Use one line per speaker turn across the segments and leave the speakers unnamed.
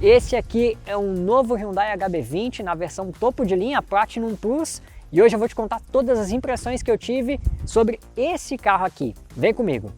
Esse aqui é um novo Hyundai HB20 na versão topo de linha Platinum Plus e hoje eu vou te contar todas as impressões que eu tive sobre esse carro aqui. Vem comigo!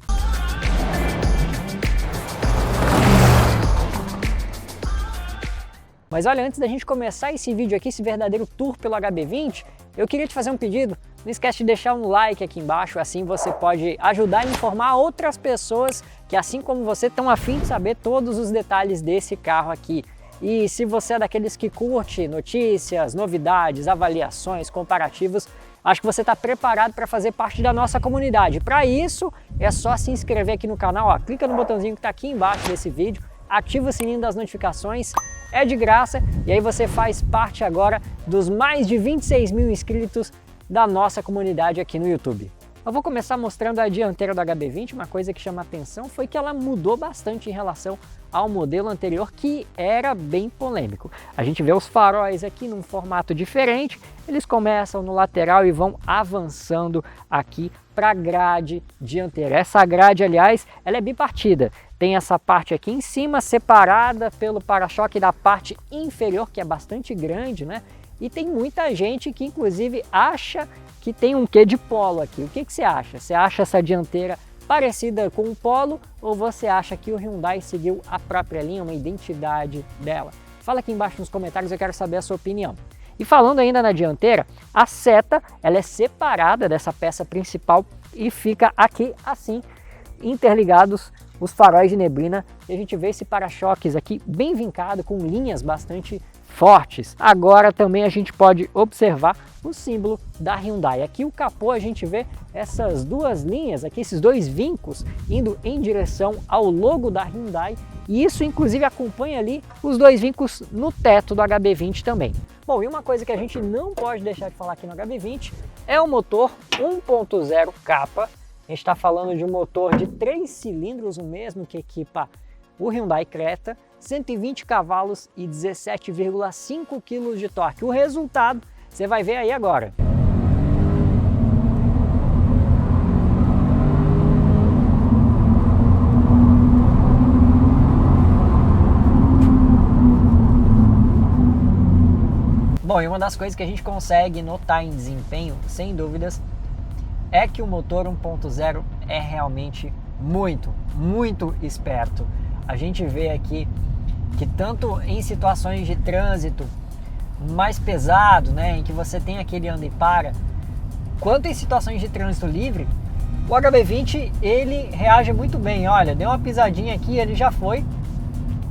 Mas olha, antes da gente começar esse vídeo aqui, esse verdadeiro tour pelo HB20, eu queria te fazer um pedido. Não esquece de deixar um like aqui embaixo, assim você pode ajudar a informar outras pessoas que, assim como você, estão a fim de saber todos os detalhes desse carro aqui. E se você é daqueles que curte notícias, novidades, avaliações, comparativos, acho que você está preparado para fazer parte da nossa comunidade. Para isso, é só se inscrever aqui no canal, ó, clica no botãozinho que está aqui embaixo desse vídeo, ativa o sininho das notificações, é de graça e aí você faz parte agora dos mais de 26 mil inscritos da nossa comunidade aqui no YouTube. Eu vou começar mostrando a dianteira do HB20, uma coisa que chama atenção foi que ela mudou bastante em relação ao modelo anterior, que era bem polêmico. A gente vê os faróis aqui num formato diferente, eles começam no lateral e vão avançando aqui para a grade dianteira. Essa grade, aliás, ela é bipartida. Tem essa parte aqui em cima, separada pelo para-choque da parte inferior, que é bastante grande, né? E tem muita gente que, inclusive, acha que tem um quê de Polo aqui. O que você acha? Você acha essa dianteira parecida com o Polo ou você acha que o Hyundai seguiu a própria linha, uma identidade dela? Fala aqui embaixo nos comentários, eu quero saber a sua opinião. E falando ainda na dianteira, a seta ela é separada dessa peça principal e fica aqui assim, interligados os faróis de neblina, e a gente vê esse para-choques aqui bem vincado, com linhas bastante fortes. Agora também a gente pode observar o símbolo da Hyundai. Aqui o capô a gente vê essas duas linhas aqui, esses dois vincos indo em direção ao logo da Hyundai, e isso inclusive acompanha ali os dois vincos no teto do HB20 também. Bom, e uma coisa que a gente não pode deixar de falar aqui no HB20 é o motor 1.0 capa. A gente está falando de um motor de 3 cilindros, o mesmo que equipa o Hyundai Creta, 120 cavalos e 17,5 kg de torque. O resultado você vai ver aí agora. Bom, e uma das coisas que a gente consegue notar em desempenho, sem dúvidas, é que o motor 1.0 é realmente muito esperto. A gente vê aqui que tanto em situações de trânsito mais pesado, né, em que você tem aquele anda e para, quanto em situações de trânsito livre, o HB20 ele reage muito bem. Olha, deu uma pisadinha aqui, ele já foi,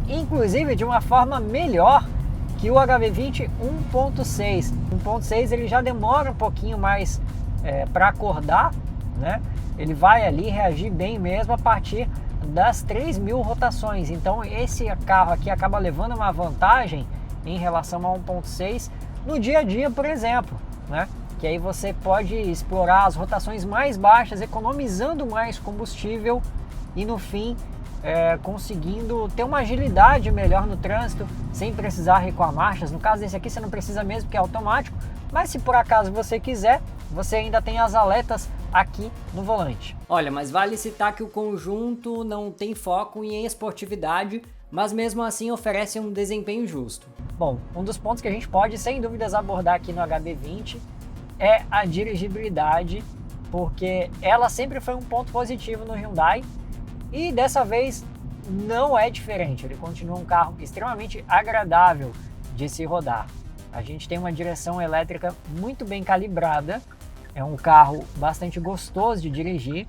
inclusive de uma forma melhor que o HB20 1.6. 1.6 ele já demora um pouquinho mais para acordar, né? Ele vai ali reagir bem mesmo a partir das 3.000 rotações. Então esse carro aqui acaba levando uma vantagem em relação a 1.6 no dia a dia, por exemplo, né? Que aí você pode explorar as rotações mais baixas, economizando mais combustível e no fim conseguindo ter uma agilidade melhor no trânsito sem precisar recuar marchas. No caso desse aqui você não precisa mesmo, porque é automático, mas se por acaso você quiser, você ainda tem as aletas aqui no volante. Olha, mas vale citar que o conjunto não tem foco em esportividade, mas mesmo assim oferece um desempenho justo. Bom, um dos pontos que a gente pode sem dúvidas abordar aqui no HB20 é a dirigibilidade, porque ela sempre foi um ponto positivo no Hyundai e dessa vez não é diferente. Ele continua um carro extremamente agradável de se rodar. A gente tem uma direção elétrica muito bem calibrada, é um carro bastante gostoso de dirigir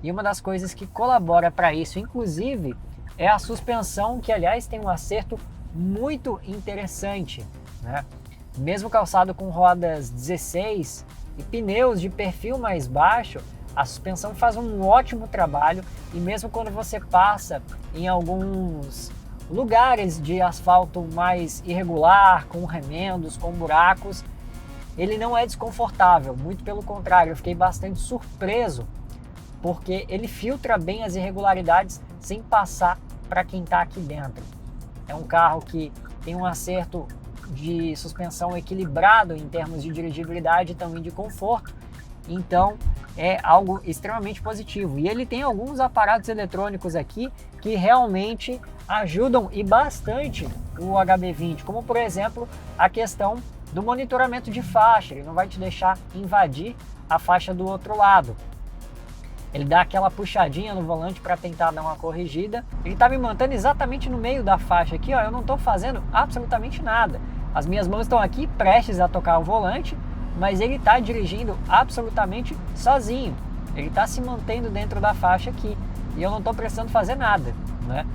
e uma das coisas que colabora para isso, inclusive, é a suspensão, que aliás tem um acerto muito interessante, né? Mesmo calçado com rodas 16 e pneus de perfil mais baixo, a suspensão faz um ótimo trabalho e mesmo quando você passa em alguns lugares de asfalto mais irregular, com remendos, com buracos, ele não é desconfortável, muito pelo contrário, eu fiquei bastante surpreso, porque ele filtra bem as irregularidades sem passar para quem está aqui dentro. É um carro que tem um acerto de suspensão equilibrado em termos de dirigibilidade e também de conforto, então é algo extremamente positivo. E ele tem alguns aparatos eletrônicos aqui que realmente ajudam e bastante o HB20, como por exemplo a questão do monitoramento de faixa. Ele não vai te deixar invadir a faixa do outro lado. Ele dá aquela puxadinha no volante para tentar dar uma corrigida. Ele está me mantendo exatamente no meio da faixa aqui, ó. Eu não estou fazendo absolutamente nada. As minhas mãos estão aqui prestes a tocar o volante, mas ele está dirigindo absolutamente sozinho. Ele está se mantendo dentro da faixa aqui e eu não estou precisando fazer nada, né?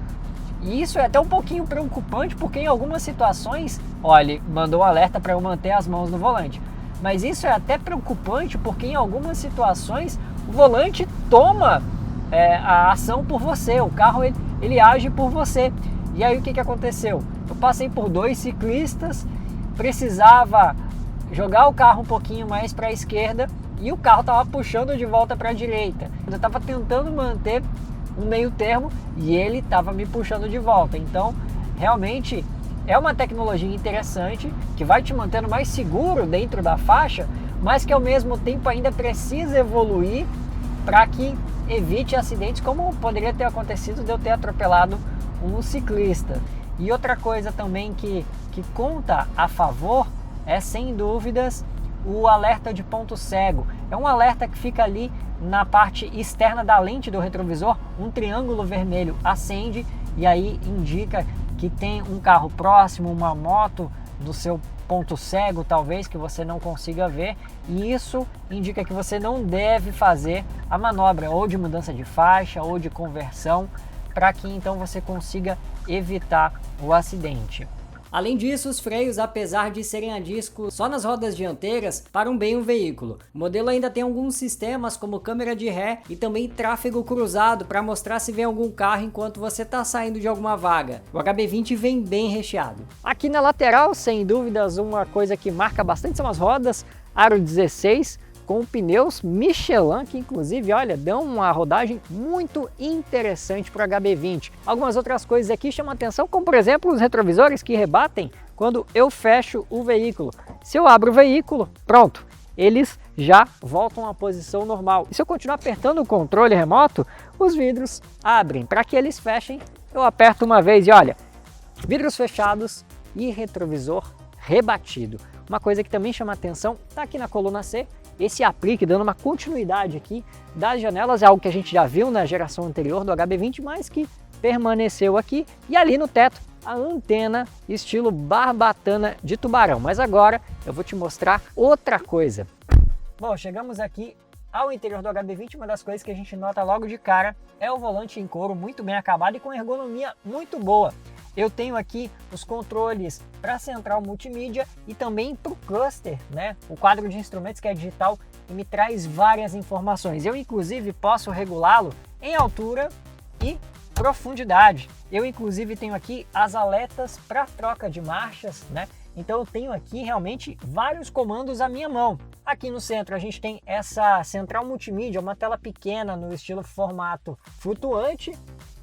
E isso é até um pouquinho preocupante, porque em algumas situações, olha, ele mandou um alerta para eu manter as mãos no volante. Mas isso é até preocupante porque em algumas situações o volante toma a ação por você, o carro ele age por você. E aí o que aconteceu? Eu passei por 2 ciclistas, precisava jogar o carro um pouquinho mais para a esquerda e o carro estava puxando de volta para a direita. Eu estava tentando manter um meio termo e ele estava me puxando de volta. Então realmente é uma tecnologia interessante que vai te mantendo mais seguro dentro da faixa, mas que ao mesmo tempo ainda precisa evoluir para que evite acidentes como poderia ter acontecido de eu ter atropelado um ciclista. E outra coisa também que conta a favor é, sem dúvidas, o alerta de ponto cego. É um alerta que fica ali na parte externa da lente do retrovisor, um triângulo vermelho acende e aí indica que tem um carro próximo, uma moto do seu ponto cego, talvez, que você não consiga ver, e isso indica que você não deve fazer a manobra ou de mudança de faixa ou de conversão, para que então você consiga evitar o acidente. Além disso, os freios, apesar de serem a disco só nas rodas dianteiras, param bem o veículo. O modelo ainda tem alguns sistemas como câmera de ré e também tráfego cruzado para mostrar se vem algum carro enquanto você está saindo de alguma vaga. O HB20 vem bem recheado. Aqui na lateral, sem dúvidas, uma coisa que marca bastante são as rodas aro 16 com pneus Michelin, que inclusive, olha, dão uma rodagem muito interessante para o HB20. Algumas outras coisas aqui chamam atenção, como por exemplo os retrovisores que rebatem quando eu fecho o veículo. Se eu abro o veículo, pronto, eles já voltam à posição normal. E se eu continuar apertando o controle remoto, os vidros abrem. Para que eles fechem, eu aperto uma vez e olha, vidros fechados e retrovisor rebatido. Uma coisa que também chama atenção está aqui na coluna C, esse aplique dando uma continuidade aqui das janelas, é algo que a gente já viu na geração anterior do HB20, mas que permaneceu aqui. E ali no teto, a antena estilo barbatana de tubarão. Mas agora eu vou te mostrar outra coisa. Bom, chegamos aqui ao interior do HB20, uma das coisas que a gente nota logo de cara é o volante em couro muito bem acabado e com ergonomia muito boa. Eu tenho aqui os controles para a central multimídia e também para o cluster, né? O quadro de instrumentos que é digital e me traz várias informações. Eu inclusive posso regulá-lo em altura e profundidade. Eu inclusive tenho aqui as aletas para troca de marchas, né? Então eu tenho aqui realmente vários comandos à minha mão. Aqui no centro a gente tem essa central multimídia, uma tela pequena no estilo formato flutuante.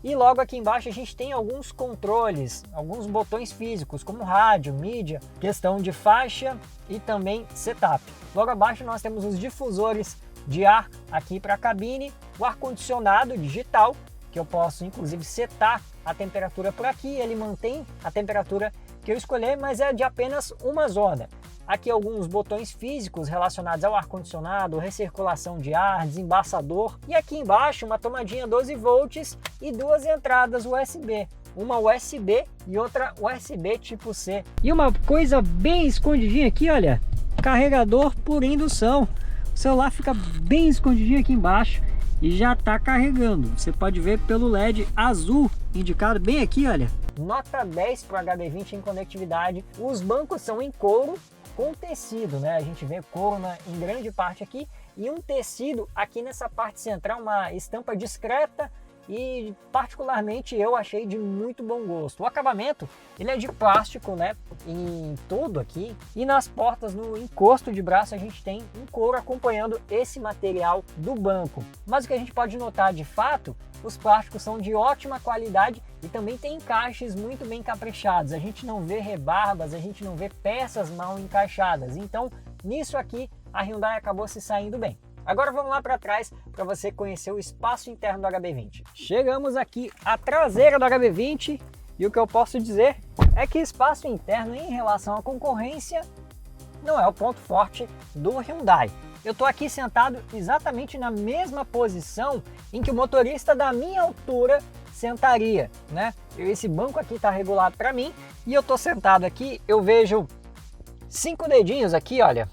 E logo aqui embaixo a gente tem alguns controles, alguns botões físicos, como rádio, mídia, questão de faixa e também setup. Logo abaixo nós temos os difusores de ar aqui para a cabine, o ar-condicionado digital, que eu posso inclusive setar a temperatura por aqui, ele mantém a temperatura que eu escolher, mas é de apenas uma zona. Aqui alguns botões físicos relacionados ao ar-condicionado, recirculação de ar, desembaçador. E aqui embaixo uma tomadinha 12 volts e 2 entradas USB. Uma USB e outra USB tipo C. E uma coisa bem escondidinha aqui, olha, carregador por indução. O celular fica bem escondidinho aqui embaixo e já está carregando. Você pode ver pelo LED azul indicado bem aqui, olha. Nota 10 para o HB20 em conectividade. Os bancos são em couro com tecido, né? A gente vê couro em grande parte aqui e um tecido aqui nessa parte central, uma estampa discreta e particularmente eu achei de muito bom gosto. O acabamento, ele é de plástico, né? Em tudo aqui e nas portas, no encosto de braço, a gente tem um couro acompanhando esse material do banco. Mas o que a gente pode notar de fato, os plásticos são de ótima qualidade e também tem encaixes muito bem caprichados. A gente não vê rebarbas, a gente não vê peças mal encaixadas. Então, nisso aqui, a Hyundai acabou se saindo bem. Agora vamos lá para trás para você conhecer o espaço interno do HB20. Chegamos aqui à traseira do HB20 E o que eu posso dizer é que espaço interno em relação à concorrência não é o ponto forte do Hyundai. Eu estou aqui sentado exatamente na mesma posição em que o motorista da minha altura sentaria, né? Esse banco aqui está regulado para mim e eu estou sentado aqui, eu vejo 5 dedinhos aqui, olha,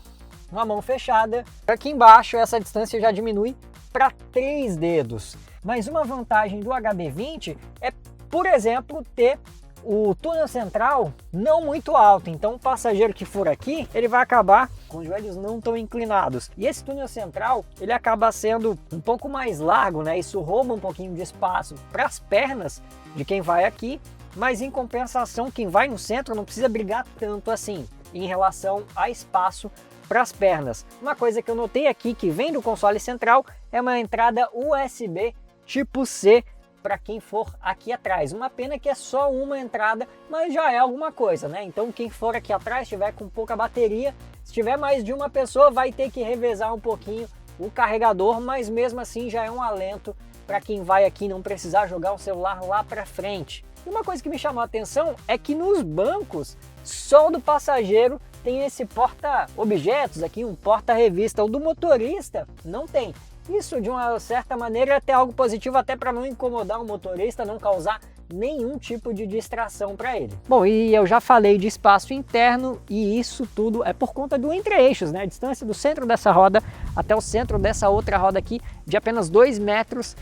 uma mão fechada. Aqui embaixo essa distância já diminui para 3 dedos. Mas uma vantagem do HB20 é, por exemplo, ter o túnel central não muito alto, então o passageiro que for aqui, ele vai acabar com os joelhos não tão inclinados. E esse túnel central, ele acaba sendo um pouco mais largo, né? Isso rouba um pouquinho de espaço para as pernas de quem vai aqui, mas em compensação, quem vai no centro não precisa brigar tanto assim em relação a espaço para as pernas. Uma coisa que eu notei aqui que vem do console central é uma entrada USB tipo C para quem for aqui atrás. Uma pena que é só uma entrada, mas já é alguma coisa, né? Então quem for aqui atrás, estiver com pouca bateria, se tiver mais de uma pessoa, vai ter que revezar um pouquinho o carregador, mas mesmo assim já é um alento para quem vai aqui não precisar jogar o celular lá para frente. E uma coisa que me chamou a atenção é que nos bancos, só o do passageiro tem esse porta-objetos aqui, um porta-revista. O do motorista não tem. Isso, de uma certa maneira, é até algo positivo, até para não incomodar o motorista, não causar nenhum tipo de distração para ele. Bom, e eu já falei de espaço interno e isso tudo é por conta do entre-eixos, né? A distância do centro dessa roda até o centro dessa outra roda aqui de apenas 2,53 metros,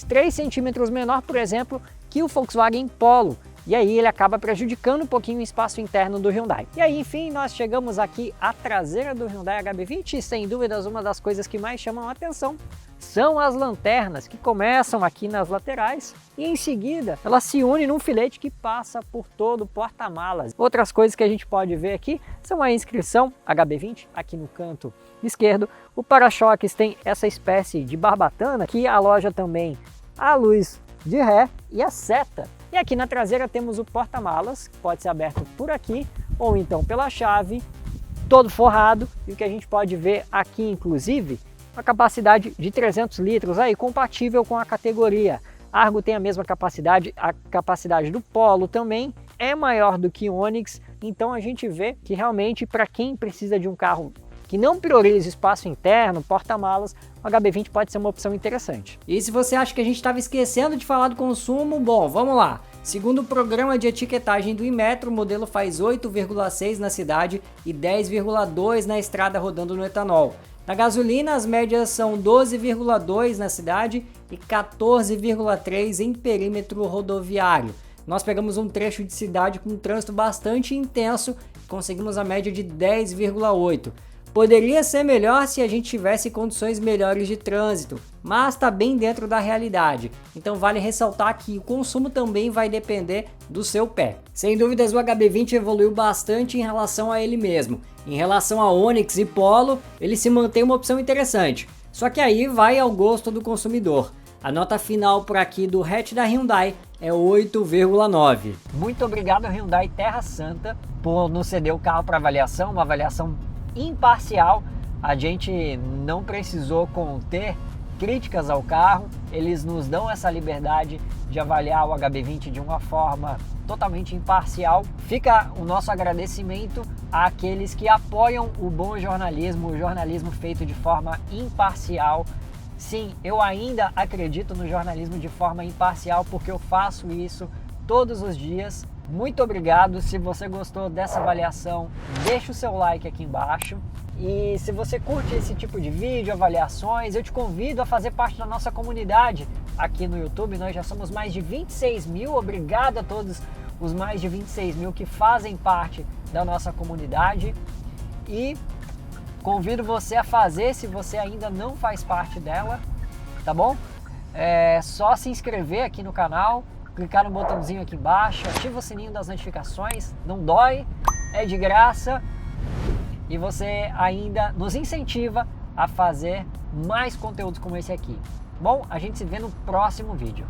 3 centímetros menor, por exemplo, que o Volkswagen Polo. E aí ele acaba prejudicando um pouquinho o espaço interno do Hyundai. E aí, enfim, nós chegamos aqui à traseira do Hyundai HB20 e, sem dúvidas, uma das coisas que mais chamam a atenção são as lanternas, que começam aqui nas laterais e em seguida elas se unem num filete que passa por todo o porta-malas. Outras coisas que a gente pode ver aqui são a inscrição HB20 aqui no canto esquerdo. O para-choques tem essa espécie de barbatana que aloja também a luz de ré e a seta. E aqui na traseira temos o porta-malas, que pode ser aberto por aqui ou então pela chave, todo forrado. E o que a gente pode ver aqui, inclusive, uma capacidade de 300 litros, aí, compatível com a categoria. Argo tem a mesma capacidade, a capacidade do Polo também é maior do que o Onix, então a gente vê que realmente para quem precisa de um carro que não priorize espaço interno, porta-malas, o HB20 pode ser uma opção interessante. E se você acha que a gente estava esquecendo de falar do consumo, bom, vamos lá. Segundo o programa de etiquetagem do Inmetro, o modelo faz 8,6 na cidade e 10,2 na estrada rodando no etanol. Na gasolina, as médias são 12,2 na cidade e 14,3 em perímetro rodoviário. Nós pegamos um trecho de cidade com um trânsito bastante intenso e conseguimos a média de 10,8. Poderia ser melhor se a gente tivesse condições melhores de trânsito, mas está bem dentro da realidade. Então vale ressaltar que o consumo também vai depender do seu pé. Sem dúvidas, o HB20 evoluiu bastante em relação a ele mesmo. Em relação a Onix e Polo, ele se mantém uma opção interessante. Só que aí vai ao gosto do consumidor. A nota final por aqui do hatch da Hyundai é 8,9. Muito obrigado Hyundai Terra Santa por nos ceder o carro para avaliação, uma avaliação imparcial. A gente não precisou conter críticas ao carro, eles nos dão essa liberdade de avaliar o HB20 de uma forma totalmente imparcial. Fica o nosso agradecimento àqueles que apoiam o bom jornalismo, o jornalismo feito de forma imparcial. Sim, eu ainda acredito no jornalismo de forma imparcial porque eu faço isso todos os dias. Muito obrigado. Se você gostou dessa avaliação, deixa o seu like aqui embaixo. E se você curte esse tipo de vídeo, avaliações, eu te convido a fazer parte da nossa comunidade aqui no YouTube. Nós já somos mais de 26 mil. Obrigado a todos os mais de 26 mil que fazem parte da nossa comunidade. E convido você a fazer, se você ainda não faz parte dela, tá bom? É só se inscrever aqui no canal, clicar no botãozinho aqui embaixo, ativa o sininho das notificações, não dói, é de graça e você ainda nos incentiva a fazer mais conteúdos como esse aqui. Bom, a gente se vê no próximo vídeo.